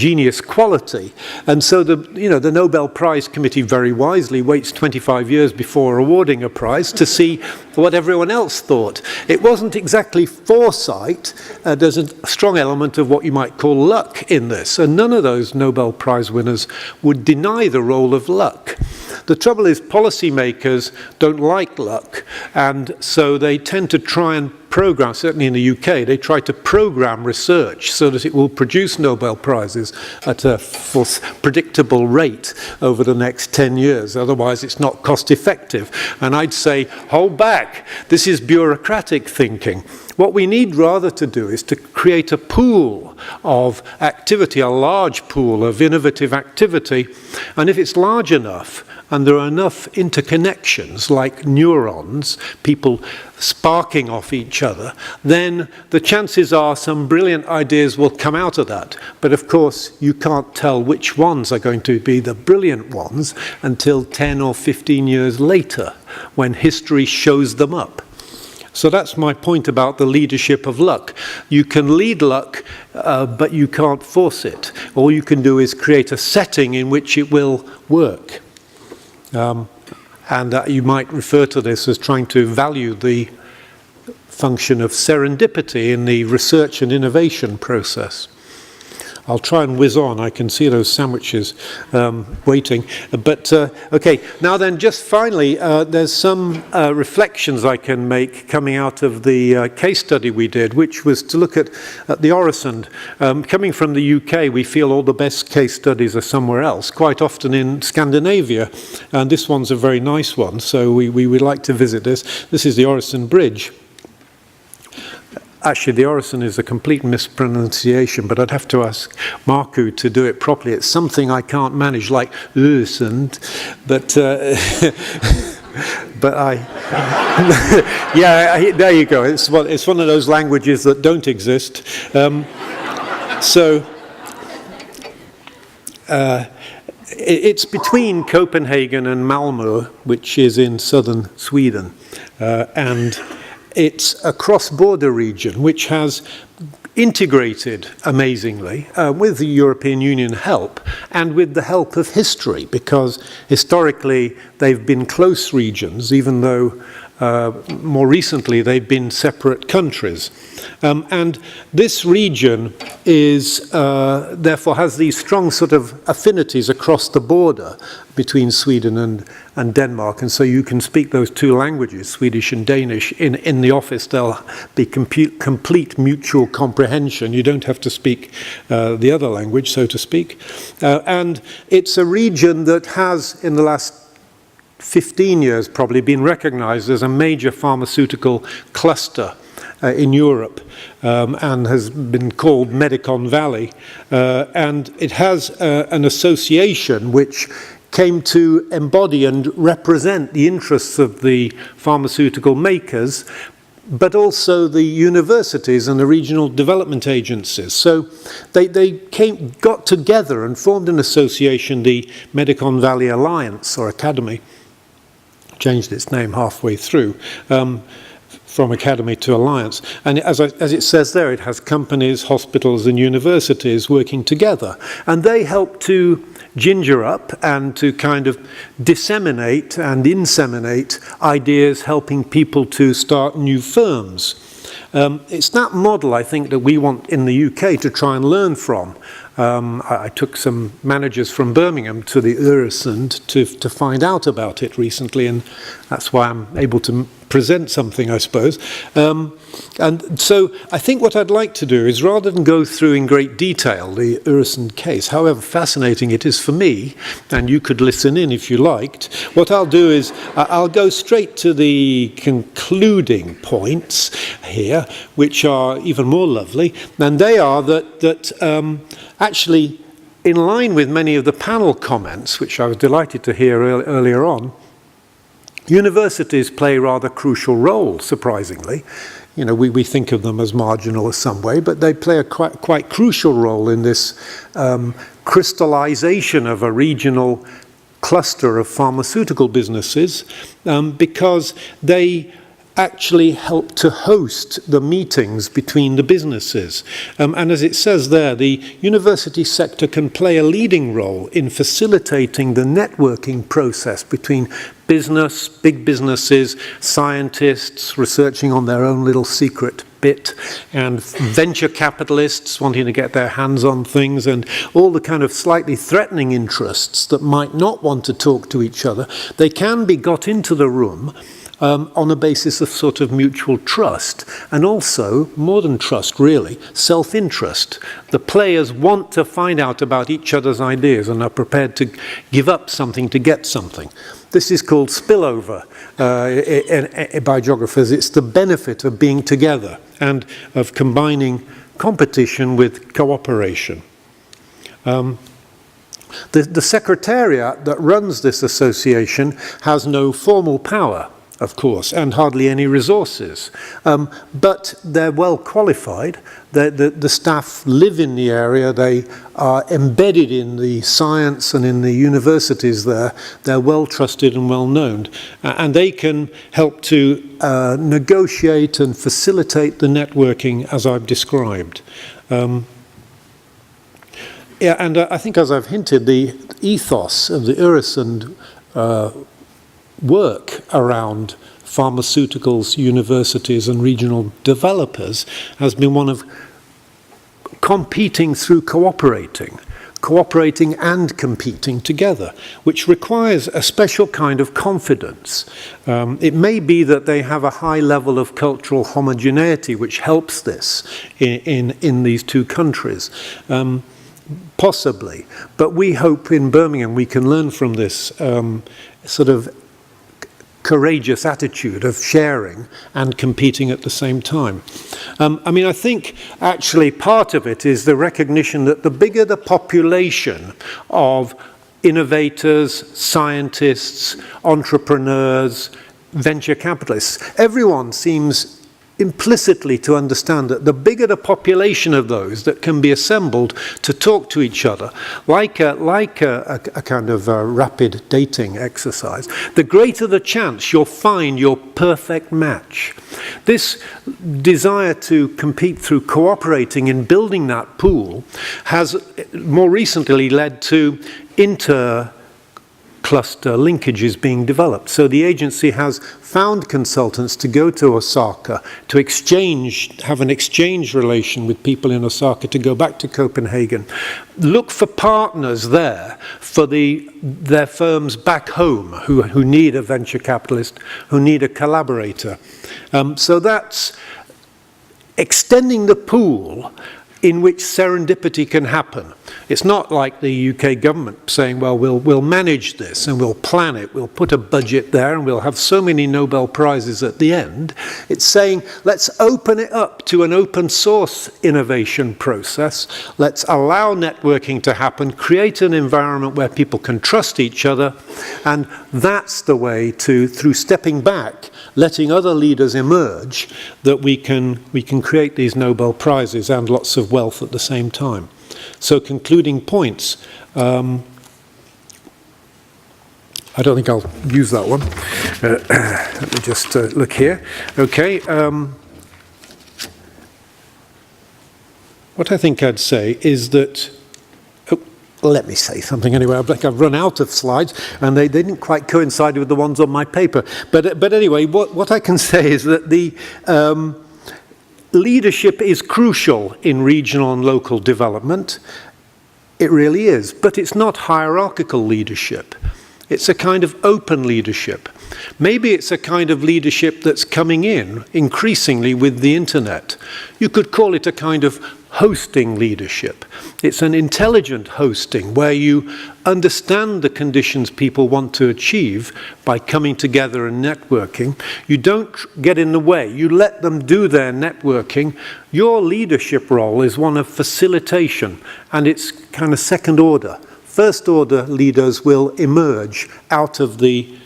genius quality. And so the Nobel Prize Committee very wisely waits 25 years before awarding a prize to see what everyone else thought. It wasn't exactly foresight. There's a strong element of what you might call luck in this, and none of those Nobel Prize winners would deny the role of luck. The trouble is policymakers don't like luck, and so they tend to try and program, certainly in the UK, they try to program research so that it will produce Nobel Prizes at a predictable rate over the next 10 years. Otherwise, it's not cost effective. And I'd say, hold back. This is bureaucratic thinking. What we need rather to do is to create a pool of activity, a large pool of innovative activity. And if it's large enough, and there are enough interconnections like neurons, people sparking off each other, then the chances are some brilliant ideas will come out of that. But of course, you can't tell which ones are going to be the brilliant ones until 10 or 15 years later, when history shows them up. So that's my point about the leadership of luck. You can lead luck, but you can't force it. All you can do is create a setting in which it will work. And you might refer to this as trying to value the function of serendipity in the research and innovation process. I'll try and whiz on. I can see those sandwiches waiting. But, okay, now then, just finally, there's some reflections I can make coming out of the case study we did, which was to look at the Orison. Coming from the UK, we feel all the best case studies are somewhere else, quite often in Scandinavia. And this one's a very nice one, so we would like to visit this. This is the Orison Bridge. Actually, the Orison is a complete mispronunciation, but I'd have to ask Marku to do it properly. It's something I can't manage, like Öresund, but but yeah, there you go. It's one of those languages that don't exist. It's between Copenhagen and Malmö, which is in southern Sweden, and it's a cross-border region which has integrated amazingly with the European Union help and with the help of history, because historically they've been close regions, even though more recently they've been separate countries. And this region is therefore has these strong sort of affinities across the border between Sweden and Denmark, and so you can speak those two languages, Swedish and Danish. In the office there'll be complete mutual comprehension. You don't have to speak the other language, so to speak. And it's a region that has, in the last 15 years probably, been recognized as a major pharmaceutical cluster in Europe, and has been called Medicon Valley. And it has an association which came to embody and represent the interests of the pharmaceutical makers, but also the universities and the regional development agencies. So they got together and formed an association, the Medicon Valley Alliance, or Academy, changed its name halfway through, from Academy to Alliance. And as it says there, it has companies, hospitals and universities working together. And they help to ginger up and to kind of disseminate and inseminate ideas, helping people to start new firms. It's that model, I think, that we want in the UK to try and learn from. I took some managers from Birmingham to the Öresund to find out about it recently, and that's why I'm able to present something, I suppose. And so I think what I'd like to do is, rather than go through in great detail the Öresund case, however fascinating it is for me, and you could listen in if you liked, what I'll do is I'll go straight to the concluding points here, which are even more lovely, and they are that actually, in line with many of the panel comments, which I was delighted to hear earlier on, universities play a rather crucial role, surprisingly. You know, we think of them as marginal in some way, but they play a quite crucial role in this crystallization of a regional cluster of pharmaceutical businesses, because they actually help to host the meetings between the businesses. And as it says there, the university sector can play a leading role in facilitating the networking process between business, big businesses, scientists researching on their own little secret bit, and venture capitalists wanting to get their hands on things, and all the kind of slightly threatening interests that might not want to talk to each other. They can be got into the room on a basis of sort of mutual trust, and also, more than trust really, self-interest. The players want to find out about each other's ideas and are prepared to give up something to get something. This is called spillover by geographers. It's the benefit of being together and of combining competition with cooperation. The secretariat that runs this association has no formal power, of course, and hardly any resources. But they're well qualified. The staff live in the area. They are embedded in the science and in the universities there. They're well trusted and well known. And they can help to negotiate and facilitate the networking as I've described. Yeah, and I think, as I've hinted, the ethos of the Øresund work around pharmaceuticals, universities and regional developers has been one of competing through cooperating and competing together, which requires a special kind of confidence. It may be that they have a high level of cultural homogeneity which helps this in these two countries. Possibly, but we hope in Birmingham we can learn from this sort of courageous attitude of sharing and competing at the same time. I mean, I think actually part of it is the recognition that the bigger the population of innovators, scientists, entrepreneurs, venture capitalists, everyone seems implicitly to understand that the bigger the population of those that can be assembled to talk to each other, like a kind of rapid dating exercise, the greater the chance you'll find your perfect match. This desire to compete through cooperating in building that pool has more recently led to cluster linkages being developed. So the agency has found consultants to go to Osaka to have an exchange relation with people in Osaka, to go back to Copenhagen, look for partners there for their firms back home who need a venture capitalist, who need a collaborator. So that's extending the pool in which serendipity can happen. It's not like the UK government saying, well, we'll manage this and we'll plan it, we'll put a budget there and we'll have so many Nobel Prizes at the end. It's saying, let's open it up to an open source innovation process. Let's allow networking to happen, create an environment where people can trust each other, and that's the way to, through stepping back, letting other leaders emerge, that we can create these Nobel Prizes and lots of wealth at the same time. So concluding points. I don't think I'll use that one. Let me just look here. Okay. What I think I'd say is that, let me say something anyway. I've run out of slides, and they didn't quite coincide with the ones on my paper. But anyway, what I can say is that the leadership is crucial in regional and local development. It really is, but it's not hierarchical leadership. It's a kind of open leadership. Maybe it's a kind of leadership that's coming in increasingly with the internet. You could call it a kind of hosting leadership. It's an intelligent hosting where you understand the conditions people want to achieve by coming together and networking. You don't get in the way. You let them do their networking. Your leadership role is one of facilitation, and it's kind of second order. First order leaders will emerge out of the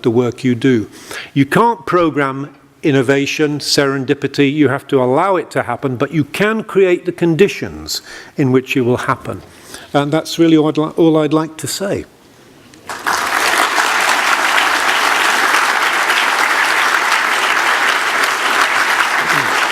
work you do. You can't program innovation, serendipity. You have to allow it to happen, but you can create the conditions in which it will happen. And that's really all I'd like to say.